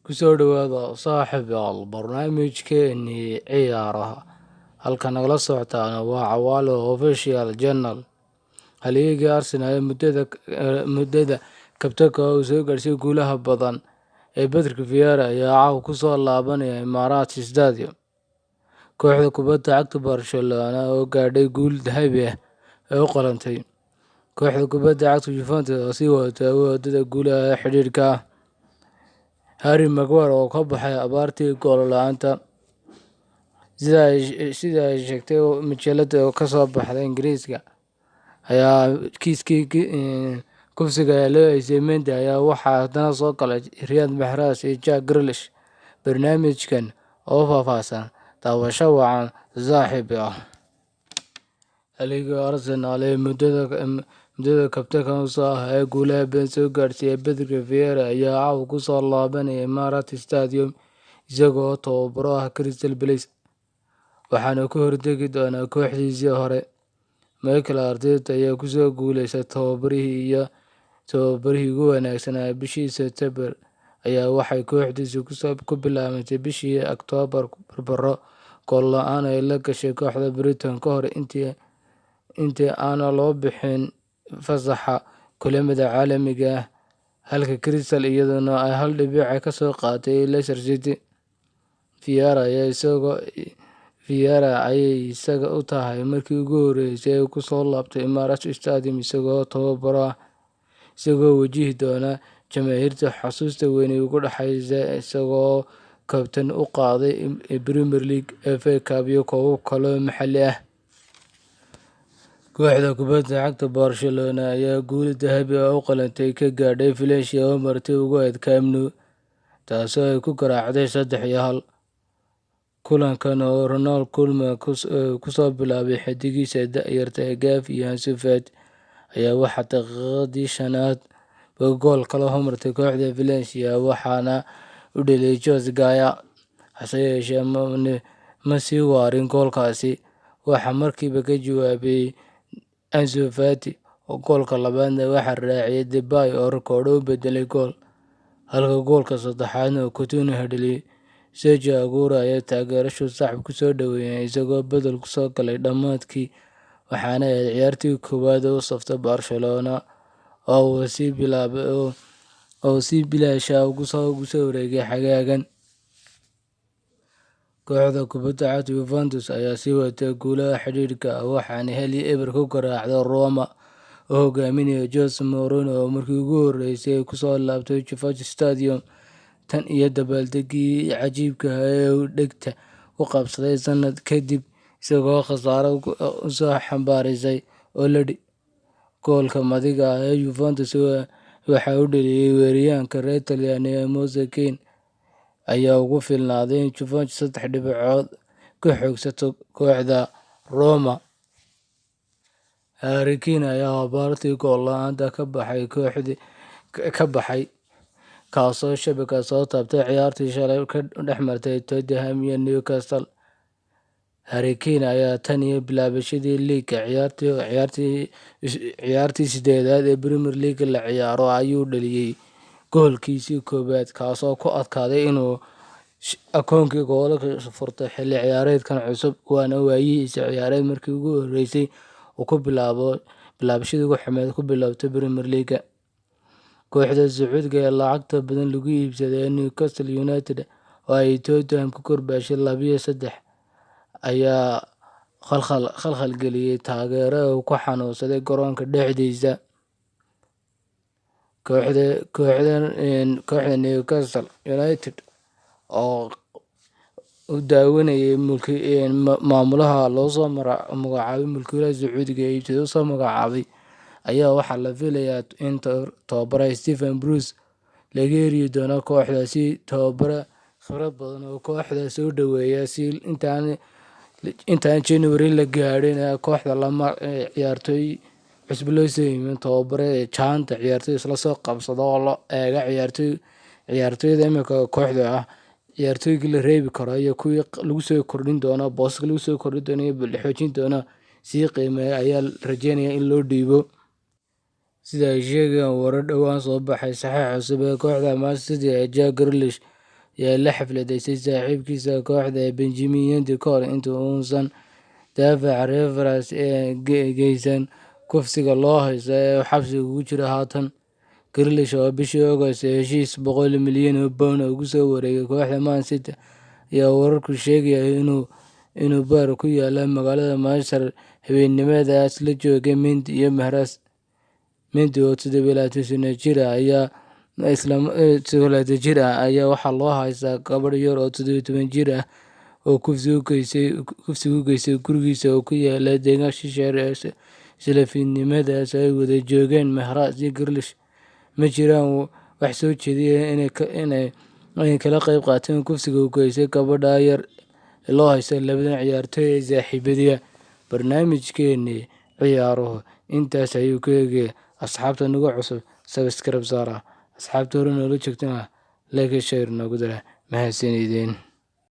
Kusoo dhawaada saaxiibayaal barnaamijkeennii ciyaaraha. Halka nagala socotaana waa Cawaale Official Channel. Halyeyga Arsenal muddada kabtanka uu soo gaarsiiyay guulaha badan ee Patrick Vieira ayaa caawa ku soo laabanaya Emirates Stadium. Kooxda kubadda cagta Barcelona oo gaadhay guul dahabi ah ee u qalantay. Kooxda kubadda cagta Juventus oo sii wadata wadada guulaha xidhiidhka ah. Harry Maguire oo ka baxay abaartii gool la'aanta, sida ay sheegtay majalada ka soo baxda Ingiriiska, ayaa kiiskii kufsiga ee loo haystay Mendy ayaa waxaa haddana soo galay Riyad Mahrez iyo Jack Grealish. Barnaamijkan oo faahfaahsan, daawasho wacan saaxiibayaal. Halyeyga Arsenal ee muddada kabtanka u ah ee guulaha badan soo gaarsiiyay Patrick Vieira ayaa caawa ku soo laabanaya Emirates Stadium isagoo tababaro ah Crystal Palace, waxaana ku hortagi doona kooxdiisii hore. Mikel Arteta ayaa kusoo guuleystay tababarihii ugu wanaagsanaa bishii Sebtembar ayaa waxay kooxdiisu ku bilaabantay bishii Oktoobar barbaro gool la'aan ay la gashay kooxda Brighton ka hor intii aan loo bixin fasaxa kulamada caalamiga ah, halka Crystal iyaduna ay 1 dhibic ka soo qaadatay Leicester City. Vieira ayay isaga u tahay markii ugu horeysay ee uu ku soo laabtay Emirates Stadium isagoo tababaro ah, isagoo wajihi doona jamaahiirta xusuusta weyn ee uga dhaxaysa isagoo kabtan u qaaday Premier League, FA Cup iyo koobab kale oo maxalli ah. Kooxda kubadda cagta Barcelona ayaa guul dahabi ah u qalantay ka gaadhay Valencia oo marti ugu ahayd Camp Nou, taasoo ay ku garaacday 3-1. Kulankan oo Ronald Koeman kusoo bilaabay xiddigiisa da'yarta Gavi iyo Ansu Fati ayaa waxaa daqiiqadii 5aad gool kala hormartay kooxda Valencia waxaana u dhaliyay Jose Gaya. Hase yeeshee ma sii waarin goolkaasi, waxaa markiiba ka jawaabay Ansu Fati oo goolka labaadna waxaa raaciyay Depay oo rikoodho u bedelay gool, halka goolka saddexaadna Coutinho dhaliyay. Sergio Aguero ayaa taageerayaashu sacab ku soo dhaweeyeen isagoo bedel ku soo galay dhammaadkii, waxaana ahayd ciyaartii koowaad ee u saftay Barcelona oo uu si bilaash ah ugu soo wareegay xagaagan. Kooxda kubadda cagta Juventus ayaa sii wadatay guulaha xidhiidhka ah, waxaana 1-0 ku garaacday Roma oo hogaaminaya Jose Mourinho oo markii ugu horeysay ku soo laabtay Juventus Stadium tan iyo dabaaldegii cajiibka ah ee uu dhegta ku qabsaday sanad kadib isagoo khasaare u soo xambaarisay Oledi. Goolka madiga ah ee Juventus waxaa u dhaliyay weeraryahanka reer Talyaani ee Moise Kean ayaa ugu filnaaday in Juventus 3 dhibcood ka xoogsato kooxda Roma. Harry Kane ayaa abaartii gool la'aanta ka baxay, kaasoo shabakada soo taabtay ciyaartii shalay ka dhexmartay Tottenham iyo Newcastle. Harry Kane ayaa tan iyo bilaabashadii liiga ciyaartii 8aad ee Premier League la ciyaaro ayuu dhaliyay goolkiisii koowaad, kaasoo ku adkaaday inuu akoonkii goolasha furto xilli ciyaareedkan cusub, waana waayihiisa ciyaareed markii ugu horeysay uu bilaabashadii ugu xumeyd ku bilaabay Premier League. Kooxda Sacuudiga ee lacagta badan lagu iibsaday ee Newcastle United oo ay Tottenham ku korbaashay 2-3 ayaa khalkhal geliyay taageero uu ku xanuunsaday garoonka dhexdiisa. Kooxda Newcastle United oo u daawanayay maamulaha loo soo magacaabay mulkiilaha Sacuudiga ee iibsada u soo magacaabay ayaa waxaa la filayaa in tababare Stephen Bruce laga eryi doono kooxda si tababare khibrad badan oo kooxda soo dhaweeya si intaan January la gaadhin kooxda ciyaartooy cusub loo soo iibin, tababare jaanta ciyaartooy isla soo qabsado oo la eega ciyaartooyda imika kooxda ah, ciyaartooygii la reebi karo iyo kuwii lagu soo kordhin doono, booska lagu soo kordhin doono iyo xoojin doono sii qiimeeya ayaa la rajeynaya in loo dhiibo. Sida ay sheegayaan warar dhowaan soo baxay, saxiixa cusub ee kooxda Man City ee Jack Grealish ayaa la xafladaysay saaxiibkiisa kooxda Benjamin Mendy ka hor inta uusan daafaca reer France ee geysan kufsiga loo haysto ee uu xabsiga ugu jiro haatan. Grealish oo bishii August heshiis £100 milyan ugu soo wareegay kooxda Man City ayaa wararku sheegayaan inuu baar ku yaala magaalada Manchester habeenimadaas la joogay Mendy iyo Mahrez. Mendy oo 27 sano jir ah ayaa waxaa loo haystaa gabadh yar oo 17 jir ah oo kufsi u geystay gurigiisa oo ku yaala deegaanka Cheshire isla fiidnimadaas ay wada joogeen Mahrez iyo Grealish. Ma jiraan wax soo jeedinaya inay kala qayb qaateen kufsiga u geystay gabadha yar ee loo haysto labadan ciyaartoy ee saaxiibadii. Barnaamijkeennii ciyaaruhu intaas ayuu ku eegay. Asxaabta nagu cusub subscribe saara, asxaabta hore noola joogtana like share noogu dara. Mahadsanideen.